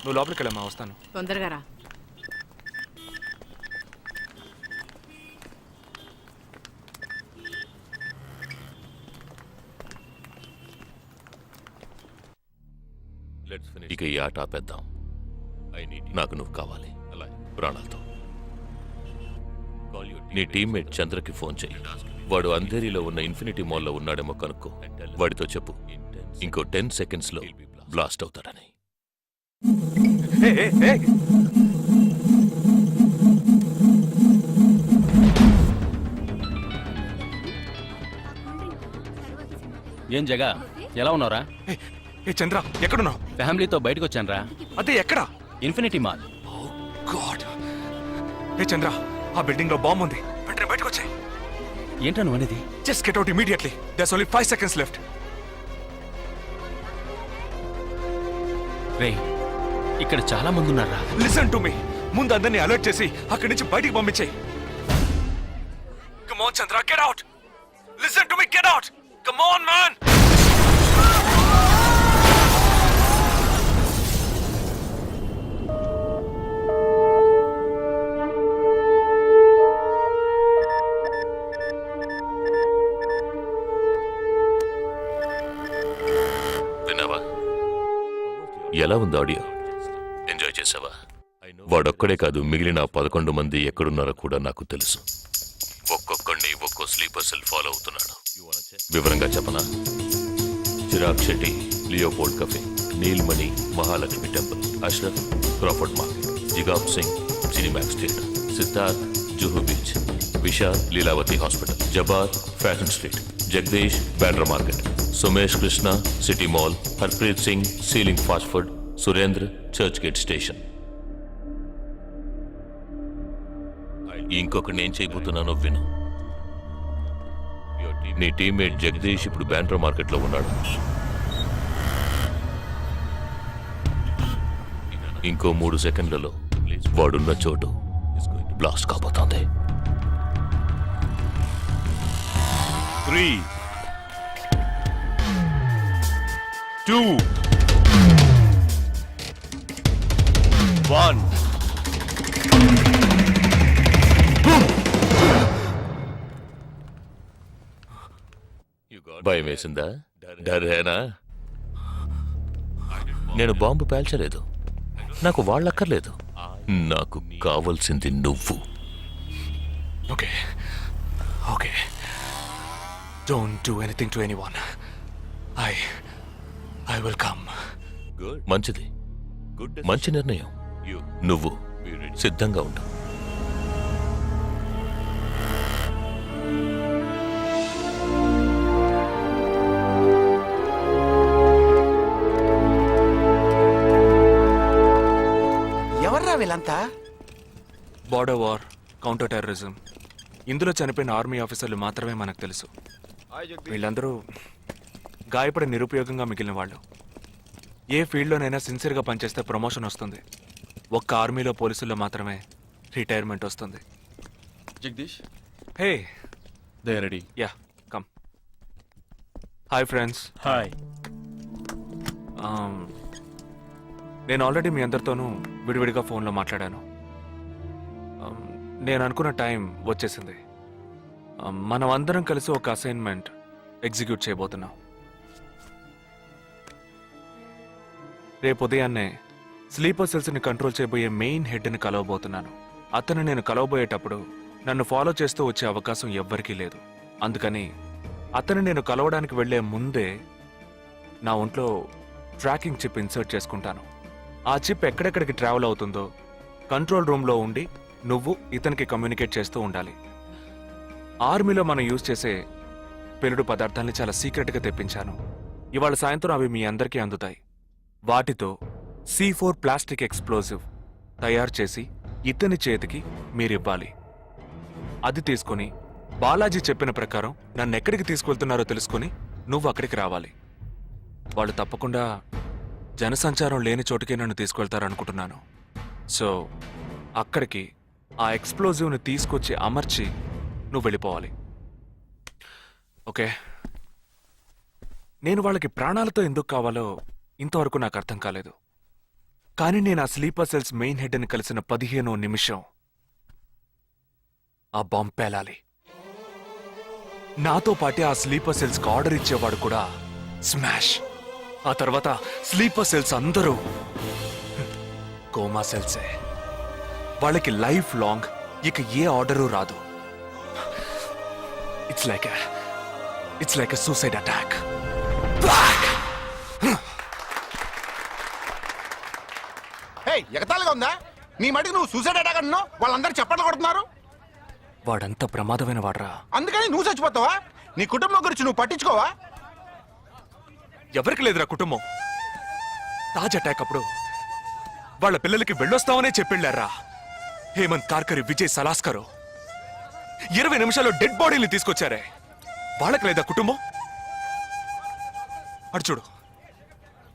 నువ్వు లోపలికి వెళ్ళమ్మా, వస్తాను. తొందరగా రా. ఇక ఈ ఆట ఆపేద్దాం. నాకు నువ్వు కావాలి ప్రాణాలతో. నీ టీమ్మేట్ చంద్రకి ఫోన్ చెయ్యి. వాడు అంధేరిలో ఉన్న ఇన్ఫినిటీ మాల్లో ఉన్నాడేమో కనుక్కో. వాడితో చెప్పు ఇంకో 10 సెకండ్స్లో బ్లాస్ట్ అవుతాడని. ఏం జగా, ఎలా ఉన్నారా? ఏ చంద్ర, ఎక్కడున్నావు? ఫ్యామిలీతో బయటకు వచ్చాను రా. అదే ఎక్కడా? Infinity mall. గాడ్. ఏ చంద్ర, ఆ బిల్డింగ్ లో బాంబు ఉంది. వెంటనే బయటకు వచ్చాయి. ఏంటా నువ్వు అనేది? Just get out immediately. There's only 5 seconds left. రే, ఇక్కడ చాలా మంది ఉన్నారా? Listen to me. ముందు అందరినీ అలర్ట్ చేసి అక్కడి నుంచి బయటికి పంపించేయి. Come on Chandra, get out. Listen to me, get out. Come on man. విన్నావా? ఎలా ఉంది ఆడియో? ఎంజాయ్ చేసావా? వాడొక్కడే కాదు, మిగిలిన 11 మంది ఎక్కడున్నారో కూడా నాకు తెలుసు. ఒక్కొక్కడిని ఒక్కో స్లీపర్ సెల్ ఫాలో అవుతున్నాడు. వివరంగా చెప్పనా? Chirag Shetty, Leopold cafe, Neelmani, Mahalakshmi temple, Ashraf, Crawford market, జిగాబ్ Singh, Cinemax theatre, Siddharth, Juhu beach, Vishal, Lilavati hospital, Jabbar, fashion street, Jagdish, Bandra market, Sumesh Krishna, city mall, Harpreet Singh, సీలింగ్ fast food, Surendra, Churchgate station. ఇంకొకటి నేను చేయబోతున్నానో విను. నీ టీమ్మేట్ జగదీష్ ఇప్పుడు బ్యాండ్రా మార్కెట్లో ఉన్నాడు. ఇంకో 3 సెకండ్లలో వాడున్న చోటు బ్లాస్ట్ కాబోతోంది. 3, 2, 1. భయం వేసిందా? డరేనా? నేను బాంబు పేల్చలేదు. నాకు వాళ్ళక్కర్లేదు. నాకు కావలసింది నువ్వు. Okay okay, don't do anything to anyone. I will come. మంచిది, మంచి నిర్ణయం. నువ్వు సిద్ధంగా ఉండు. ఎవర్రా వీళ్ళంతా? బార్డర్ వార్, కౌంటర్ టెర్రరిజం, ఇందులో చనిపోయిన ఆర్మీ ఆఫీసర్లు మాత్రమే మనకు తెలుసు. వీళ్ళందరూ గాయపడి నిరుపయోగంగా మిగిలిన వాళ్ళు. ఏ ఫీల్డ్లోనైనా సిన్సియర్గా పనిచేస్తే ప్రమోషన్ వస్తుంది. ఒక్క ఆర్మీలో పోలీసుల్లో మాత్రమే రిటైర్మెంట్ వస్తుంది. Jagdish, hey, they ready. Yeah, come. Hi friends. Hi. నేను ఆల్రెడీ మీ అందరితోనూ విడివిడిగా ఫోన్లో మాట్లాడాను. నేను అనుకున్న టైం వచ్చేసింది. మనం అందరం కలిసి ఒక అసైన్మెంట్ ఎగ్జిక్యూట్ చేయబోతున్నాం. రేపు ఉదయాన్నే స్లీపర్ సెల్స్ని కంట్రోల్ చేయబోయే మెయిన్ హెడ్ని కలవబోతున్నాను. అతను నేను కలవబోయేటప్పుడు నన్ను ఫాలో చేస్తూ వచ్చే అవకాశం ఎవ్వరికీ లేదు. అందుకని అతను నేను కలవడానికి వెళ్లే ముందే నా ఒంట్లో ట్రాకింగ్ చిప్ ఇన్సర్ట్ చేసుకుంటాను. ఆ చిప్ ఎక్కడెక్కడికి ట్రావెల్ అవుతుందో కంట్రోల్ రూమ్లో ఉండి నువ్వు ఇతనికి కమ్యూనికేట్ చేస్తూ ఉండాలి. ఆర్మీలో మనం యూజ్ చేసే పెలుడు పదార్థాన్ని చాలా సీక్రెట్గా తెప్పించాను. ఇవాళ సాయంత్రం అవి మీ అందరికీ అందుతాయి. వాటితో C4 ప్లాస్టిక్ ఎక్స్ప్లోజివ్ తయారు చేసి ఇతని చేతికి మీరివ్వాలి. అది తీసుకుని బాలాజీ చెప్పిన ప్రకారం నన్ను ఎక్కడికి తీసుకెళ్తున్నారో తెలుసుకుని నువ్వు అక్కడికి రావాలి. వాళ్ళు తప్పకుండా జనసంచారం లేని చోటుకే నన్ను తీసుకెళ్తారనుకుంటున్నాను. సో అక్కడికి ఆ ఎక్స్ప్లోజివ్ని తీసుకొచ్చి అమర్చి నువ్వు వెళ్ళిపోవాలి. ఓకే? నేను వాళ్ళకి ప్రాణాలతో ఎందుకు కావాలో ఇంతవరకు నాకు అర్థం కాలేదు. కానీ నేను ఆ స్లీపర్ సెల్స్ మెయిన్ హెడ్ ని కలిసిన 15వ నిమిషం ఆ బాంబ్ పేలాలి. నాతో పాటే ఆ స్లీపర్ సెల్స్ కి ఆర్డర్ ఇచ్చేవాడు కూడా స్మాష్. ఆ తర్వాత స్లీపర్ సెల్స్ అందరూ కోమా సెల్సే. వాళ్ళకి లైఫ్ లాంగ్ ఇక ఏ ఆర్డరు రాదు. It's like a suicide attack. Hey, ఎగతాళిగా ఉందా? నీ మటుకు నువ్వు సూసైడ్ అటాక్ అన్నావు, వాళ్ళందరూ చప్పట్లు కొడుతున్నారు. వాడంత ప్రమాదమైన వాడ్రా. అందుకని నువ్వు చచ్చిపోతావా? నీ కుటుంబం గురించి నువ్వు పట్టించుకోవా? ఎవరికి లేదురా కుటుంబం. తాజ్ అటాక్ అప్పుడు వాళ్ళ పిల్లలకి వెళ్ళొస్తామనే చెప్పెళ్ళారా. హేమంత్ కార్కరి, విజయ్ సలాస్కరు 20 నిమిషాల్లో డెడ్ బాడీని తీసుకొచ్చారే. వాళ్ళకి లేదా కుటుంబం? అటు చూడు,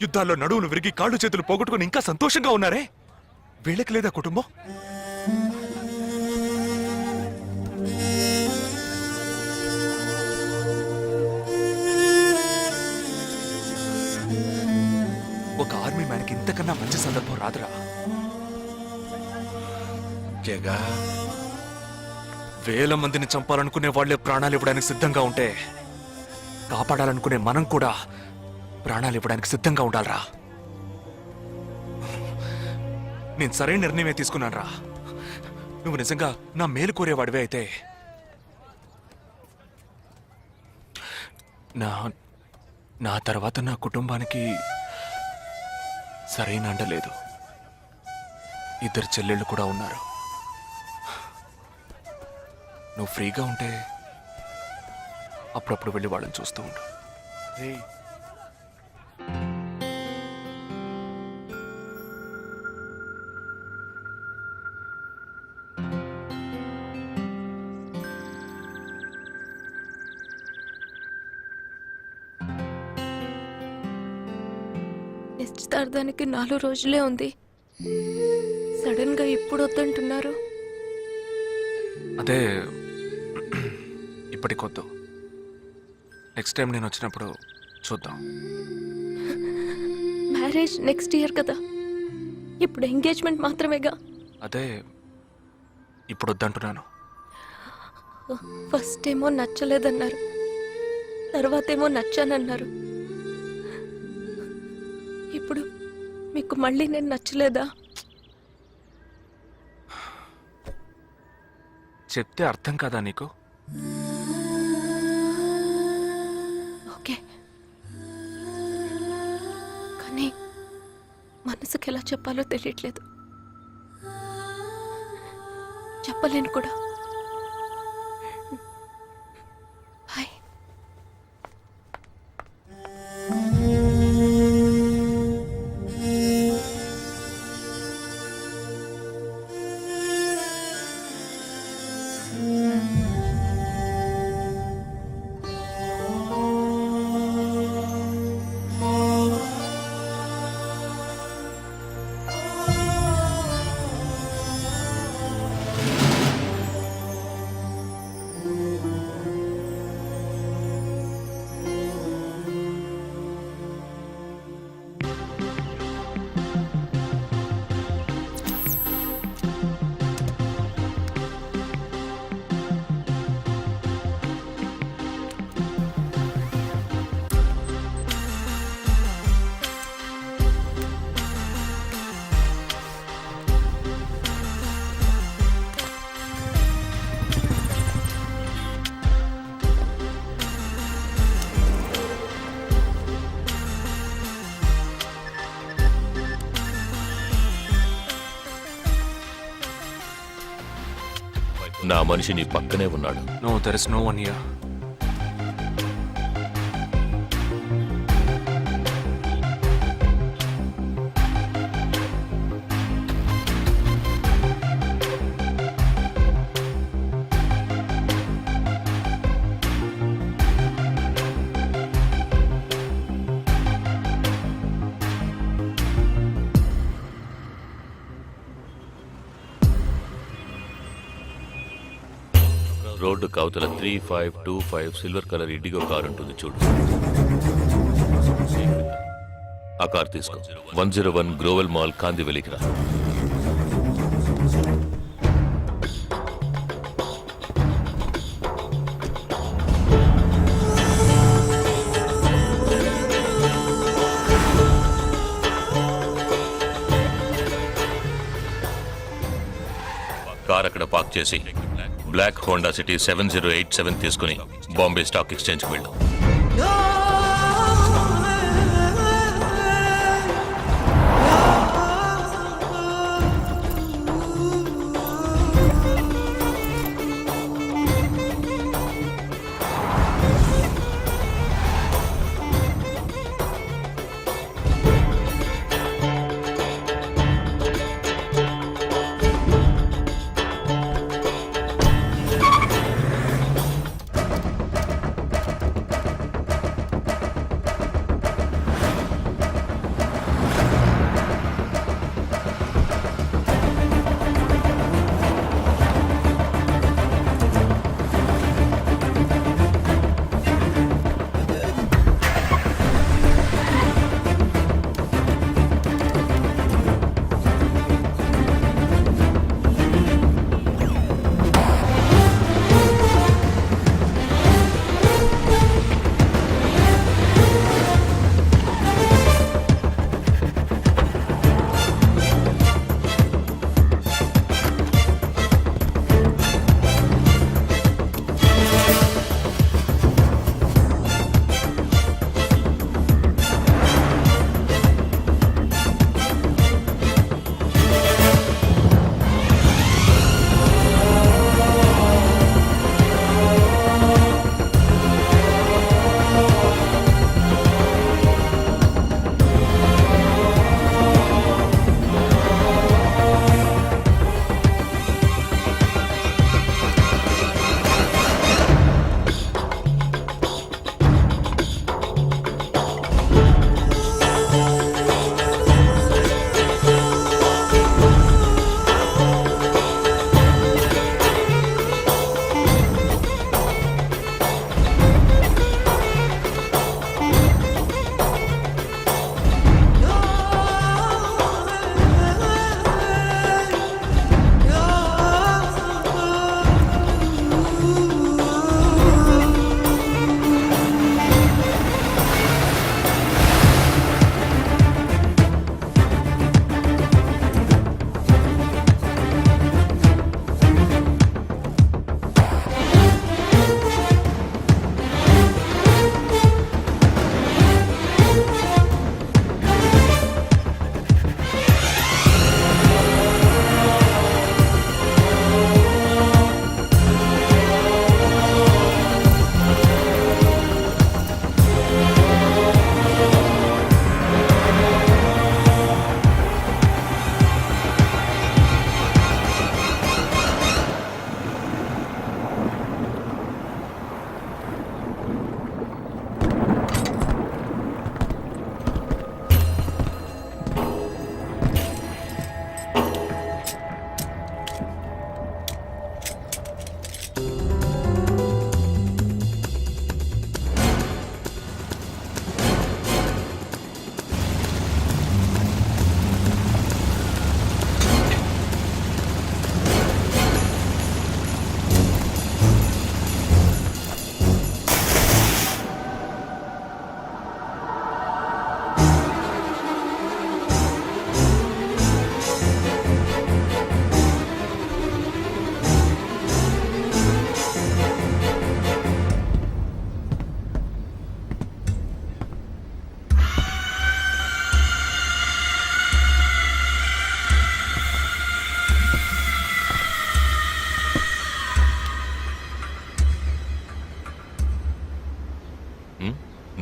యుద్ధాల్లో నడువులు విరిగి కాళ్ళు చేతులు పోగొట్టుకుని ఇంకా సంతోషంగా ఉన్నారే. వీళ్ళకి లేదా కుటుంబం? ఒక ఆర్మీ మ్యాన్కి ఇంతకన్నా మంచి సందర్భం రాదురా. జగా, వేల మందిని చంపాలనుకునే వాళ్లే ప్రాణాలు ఇవ్వడానికి సిద్ధంగా ఉంటే కాపాడాలనుకునే మనం కూడా ప్రాణాలు ఇవ్వడానికి సిద్ధంగా ఉండాలరా. నేను సరైన నిర్ణయమే తీసుకున్నాను రా. నువ్వు నిజంగా నా మేలు కోరేవాడివే అయితే నా తర్వాత నా కుటుంబానికి సరైన అండ లేదు. 2 చెల్లెళ్ళు కూడా ఉన్నారు. నువ్వు ఫ్రీగా ఉంటే అప్పుడప్పుడు వెళ్ళి వాళ్ళని చూస్తూ ఉండు. నిశ్చితార్థానికి 4 రోజులే ఉంది. సడన్ గా ఇప్పుడు వద్దంటున్నారు. అదే ఇప్పటికొద్దు. నెక్స్ట్ టైం నేను వచ్చినప్పుడు చూద్దాం. మ్యారేజ్ నెక్స్ట్ ఇయర్ కదా, ఇప్పుడు ఎంగేజ్మెంట్ మాత్రమేగా. అదే ఇప్పుడు వద్దంటున్నాను. ఫస్ట్ ఏమో నచ్చలేదన్నారు, తర్వాతేమో నచ్చానన్నారు. ఇప్పుడు మీకు మళ్ళీ నేను నచ్చలేదా? చెప్తే అర్థం కాదా నీకు? ఓకే, కానీ మనసుకి ఎలా చెప్పాలో తెలియట్లేదు. చెప్పలేను కూడా. హాయ్. నా మనిషి నీ పక్కనే ఉన్నాడు. No, there is no one here. Road కవతల 3525 సిల్వర్ కలర్ ఇండిగో కారు ఉంటుంది చూడు. ఆ కార్ తీసుకో. 101 గ్రోవెల్ మాల్ కాందివెలికి రా. కార్ అక్కడ పార్క్ చేసి బ్లాక్ హోండా సిటీ 7087 తీసుకుని బాంబే స్టాక్ ఎక్స్చేంజ్కి వెళ్ళు.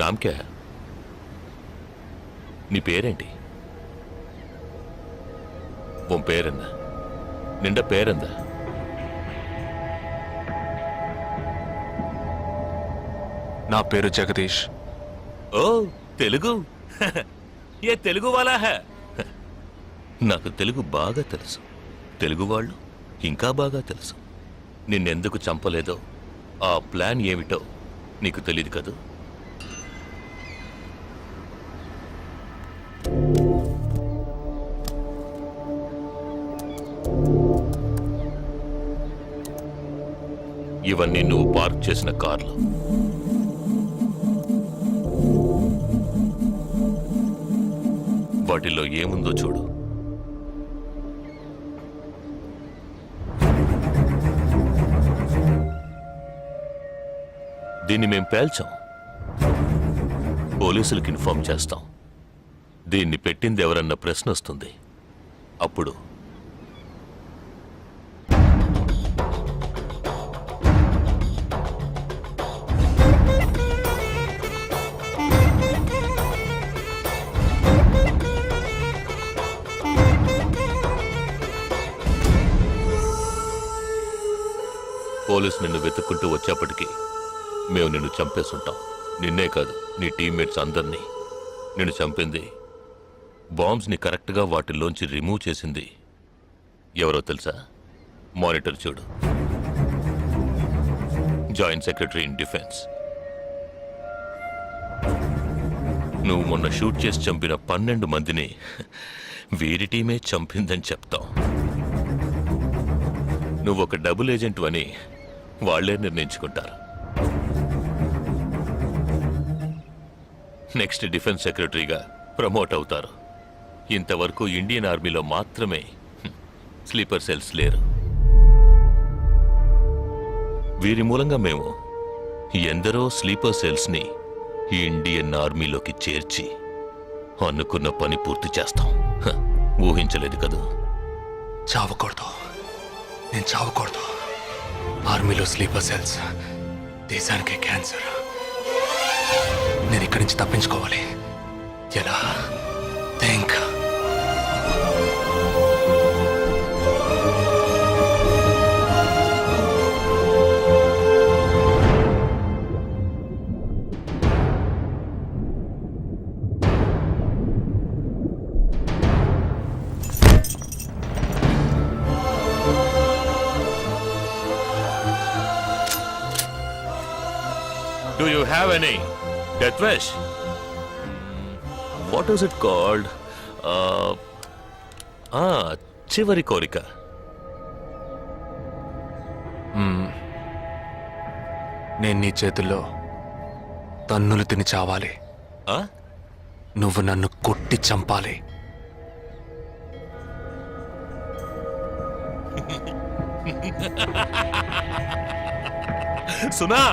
నామ్ క్యా హై? నీ పేరేంటి? ఉన్ పేరెందా? నిండా పేరెందా? నా పేరు జగదీష్. ఓ తెలుగు. ఏ తెలుగు వాలా హై? నాకు తెలుగు బాగా తెలుసు. తెలుగు వాళ్ళు ఇంకా బాగా తెలుసు. నిన్నెందుకు చంపలేదో ఆ ప్లాన్ ఏమిటో నీకు తెలియదు కదూ. ఇవన్నీ నువ్వు పార్క్ చేసిన కార్లు. వాటిల్లో ఏముందో చూడు. దీన్ని మేం పేల్చాం, పోలీసులకు ఇన్ఫార్మ్ చేస్తాం. దీన్ని పెట్టింది ఎవరన్న ప్రశ్న వస్తుంది. అప్పుడు పోలీసు నిన్ను వెతుక్కుంటూ వచ్చేప్పటికీ మేము నిన్ను చంపేసుంటాం. నిన్నే కాదు, నీ టీమ్మేట్స్ అందరినీ. నిన్ను చంపింది, బాంబ్స్ని కరెక్ట్గా వాటిల్లోంచి రిమూవ్ చేసింది ఎవరో తెలుసా? మానిటర్ చూడు. Joint secretary in defence. నువ్వు మొన్న షూట్ చేసి చంపిన 12 మందిని వీరి టీమే చంపిందని చెప్తాం. నువ్వు ఒక డబుల్ ఏజెంట్ అని వాళ్లే నిర్ణయించుకుంటారు. నెక్స్ట్ డిఫెన్స్ సెక్రటరీగా ప్రమోట్ అవుతారు. ఇంతవరకు ఇండియన్ ఆర్మీలో మాత్రమే స్లీపర్ సెల్స్ లేరు. వీరి మూలంగా మేము ఎందరో స్లీపర్ సెల్స్ని ఇండియన్ ఆర్మీలోకి చేర్చి అనుకున్న పని పూర్తి చేస్తాం. ఊహించలేదు కదూ? చావకూడదు, నేను చావకూడదు. ఆర్మీలో స్లీపర్ సెల్స్ దేశానికే క్యాన్సర్. నేను ఇక్కడి నుంచి తప్పించుకోవాలి. ఎలా? Think. Do you have any death wish? What is it called? చివరి కోరిక. నేను నీ చేతుల్లో తన్నులు తిని చావాలి. నువ్వు నన్ను కొట్టి చంపాలి. सुना?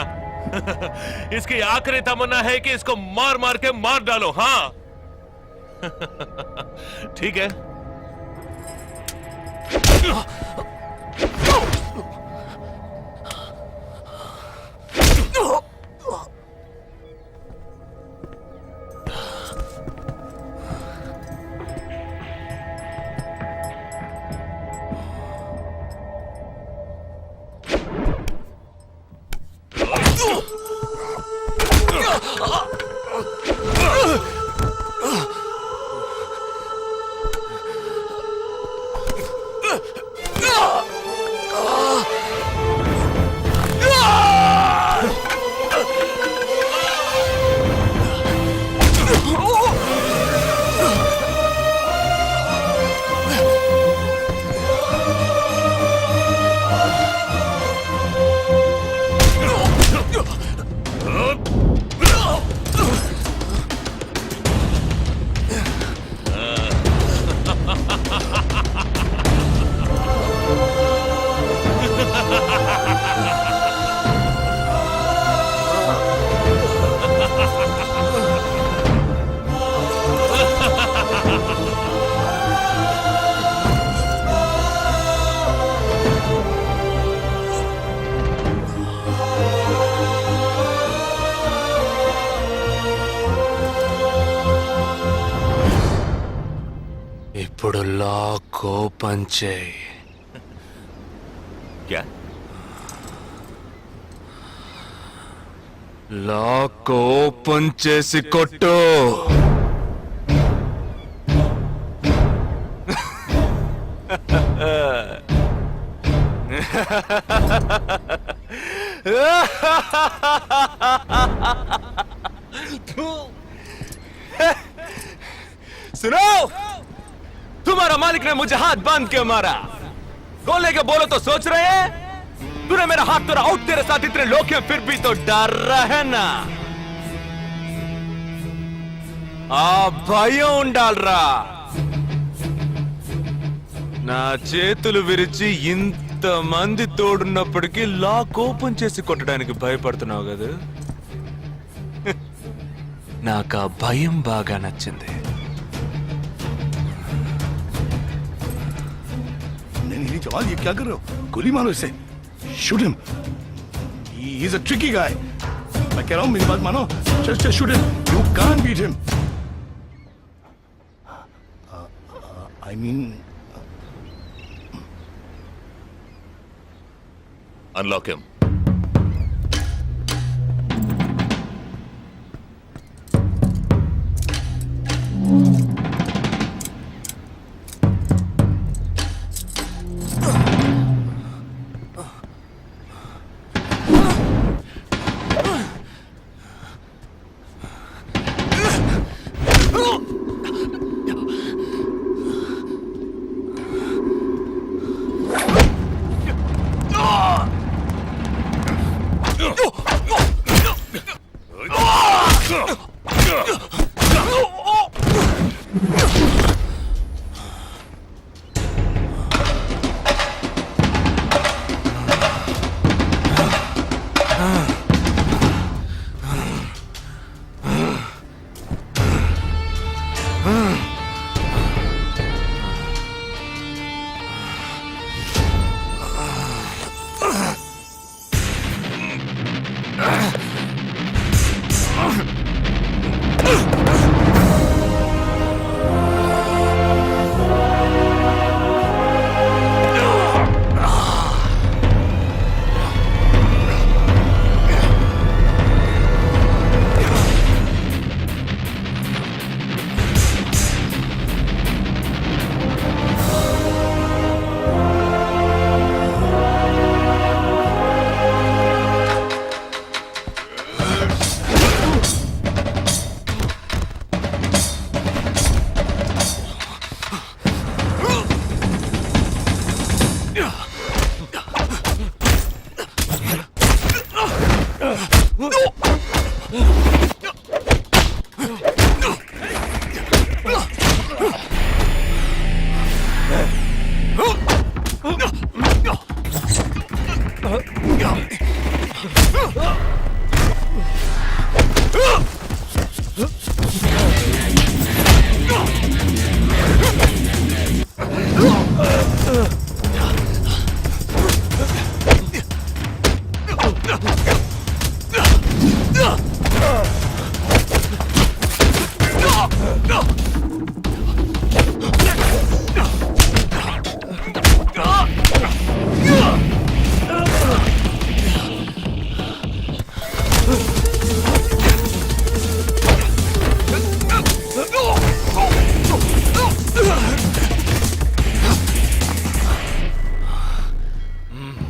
इसकी आखिरी तमन्ना है कि इसको मार मार के मार डालो. हाँ ठीक है. ఇప్పుడు లాక్ ఓపెన్ చేయి. क्या? లాక్ ఓపెన్ చేసి కొట్టు. सुनो, तुम्हारा मालिक ने मुझे हाथ बांध के मारा. गोले के बोलो तो सोच रहे हैं तूने मेरा हाथ तोड़ा और तेरे साथ इतने लोग हैं फिर भी तो डर रहा है ना ఆ భయం ఉండాలరా నా చేతులు విరిచి ఇంతమంది తోడున్నప్పటికీ లాక్ ఓపెన్ చేసి కొట్టడానికి భయపడుతున్నావు కదా నాకు ఆ భయం బాగా నచ్చింది नहीं जवान ये क्या कर रहे हो गोली मारो इसे shoot him he is a tricky guy मैं कह रहा हूं मेरी बात मानो just shoot him you can't beat him I mean unlock him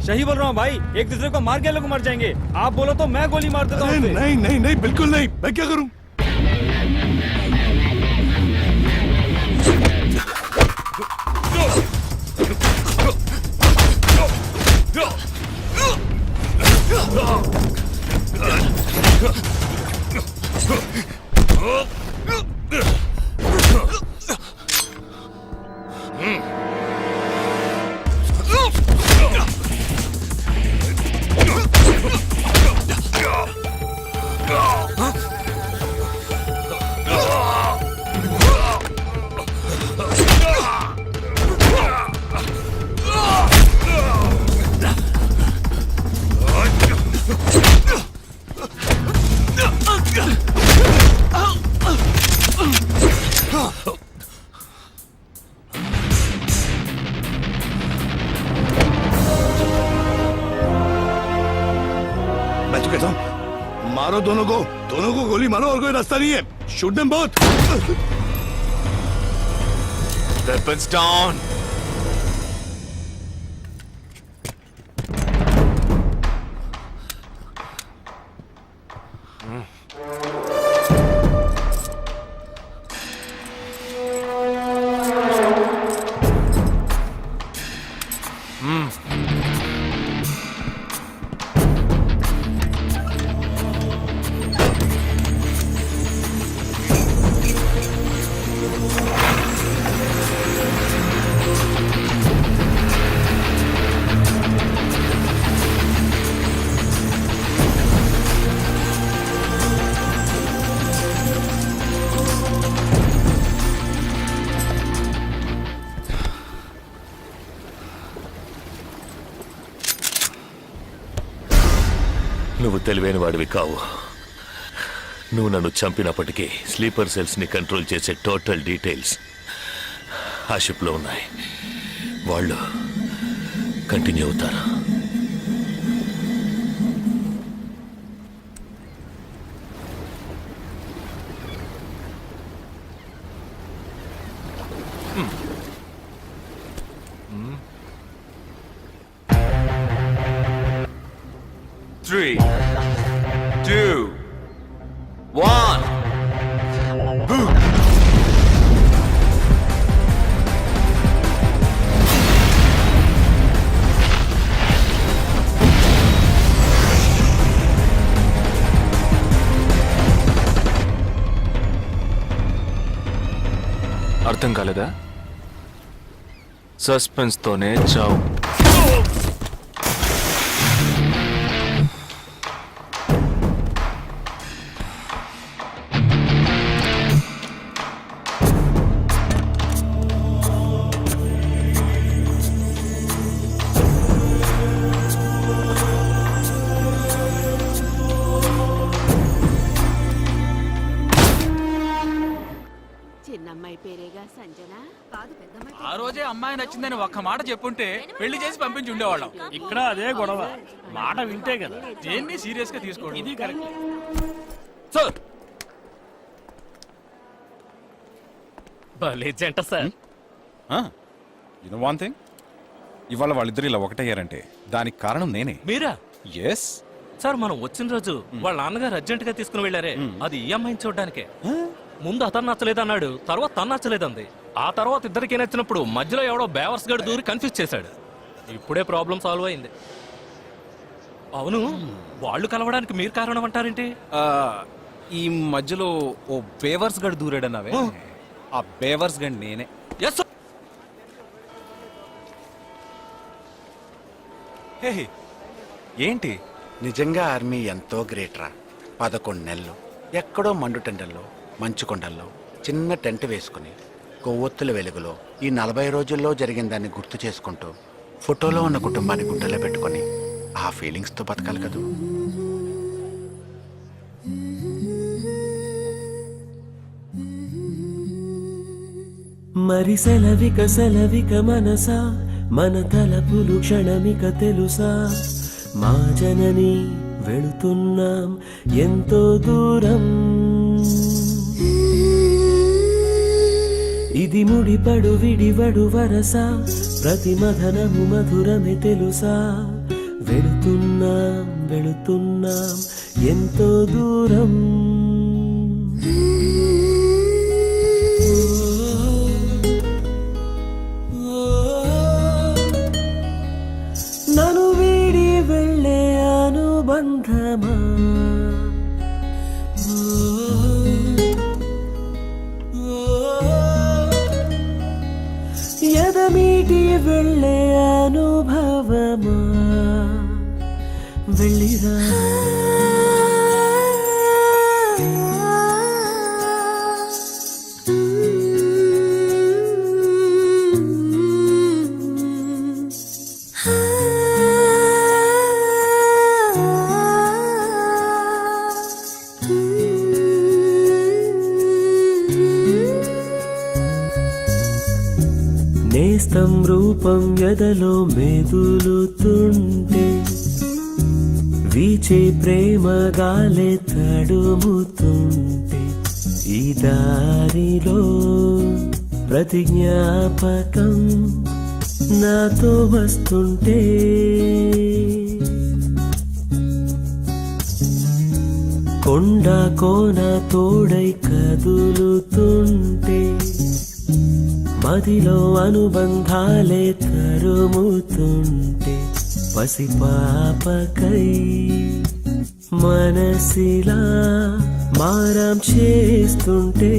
सही बोल रहा हूँ भाई, एक दूसरे को मार के लोग मर जाएंगे। आप बोलो तो मैं गोली मार देता हूँ। नहीं नहीं नहीं नहीं बिल्कुल नहीं, मैं क्या करूं? मैं तो कहता हूं मारो दोनों को गोली मारो और कोई रास्ता नहीं है। Shoot them both. Weapons down. తెలివైన వాడివి కావు. నువ్వు నన్ను చంపినప్పటికీ స్లీపర్ సెల్స్ని కంట్రోల్ చేసే టోటల్ డీటెయిల్స్ ఆ షిప్లో ఉన్నాయి. వాళ్ళు కంటిన్యూ అవుతారు. Three, two, one. అర్థం కాలేదా? సస్పెన్స్ తోనే చావు. చిన్నమ్మాయి పేరేగా సంజన కాదు పెద్దమ్మాయి ఆ రోజే అమ్మాయి నచ్చిందని ఒక్క మాట చెప్పుంటే పెళ్లి చేసి పంపించి ఉండేవాళ్ళం. ఇక్కడ అదే గొడవ, మాట వింటే కదా. దేన్ని సీరియస్ గా తీసుకోండి. ఇది కరెక్ట్. సార్ భలే జంట sir. You know one thing, ఇవాళ వాళ్ళిద్దరు ఇలా ఒకటయ్యారంటే దానికి కారణం నేనే. మీరా? ఎస్ సార్ మనం వచ్చిన రోజు వాళ్ళ నాన్నగారు అర్జెంట్ గా తీసుకుని వెళ్ళారే, అది ఈ అమ్మాయిని చూడడానికే. ముందు అతను నచ్చలేదన్నాడు, తర్వాత తను నచ్చలేదంది. ఆ తర్వాత ఇద్దరికి నచ్చినప్పుడు మధ్యలో ఎవడో బేవర్స్ గడు దూరి కన్ఫ్యూజ్ చేశాడు. ఇప్పుడే ప్రాబ్లం సాల్వ్ అయింది. అవును, వాళ్ళు కలవడానికి మీరు కారణం అంటారేంటి? ఈ మధ్యలో ఓ బేవర్స్ గడ్ దూరాడన్నావే, ఆ బేవర్స్ గడ్ నేనే. ఎస్. హే, ఏంటి? నిజంగా ఆర్మీ ఎంతో గ్రేట్ రా. 11 నెలలు ఎక్కడో మండుటెండల్లో మంచు కొండల్లో చిన్న టెంట్ వేసుకుని కొవ్వొత్తుల వెలుగులో ఈ 40 రోజుల్లో జరిగిన దాన్ని గుర్తు చేసుకుంటూ ఫోటోలో ఉన్న కుటుంబాన్ని గుండెలో పెట్టుకొని ఆ ఫీలింగ్స్తో బతకాలి కదూ. మరి సెలవిక మనసా, మన తలపులు క్షణమిక తెలుసా, మా జనని వెళుతున్నాం ఎంతో దూరం. ఇది ముడిపడు విడివడు వరస, ప్రతి మధనము మధురమే తెలుసా, వెళుతున్నాం ఎంతో దూరం. నన్ను వీడి వెళ్ళే అనుబంధమా, ఎదమీటి వెళ్ళే అనుభవమా, వెళ్ళిరా. నేస్తం రూపం ఎదలో మెదులుతుంటే, వీచే ప్రేమ గాలే తడుముతుంటే, ఈ దారిలో ప్రతి జ్ఞాపకం నాతో వస్తుంటే, కొండ కోన తోడై కదులుతుంటే, మదిలో అనుబంధాలే తరుముతుంటే, పసిపాపకై మనసిలా మారం చేస్తుంటే,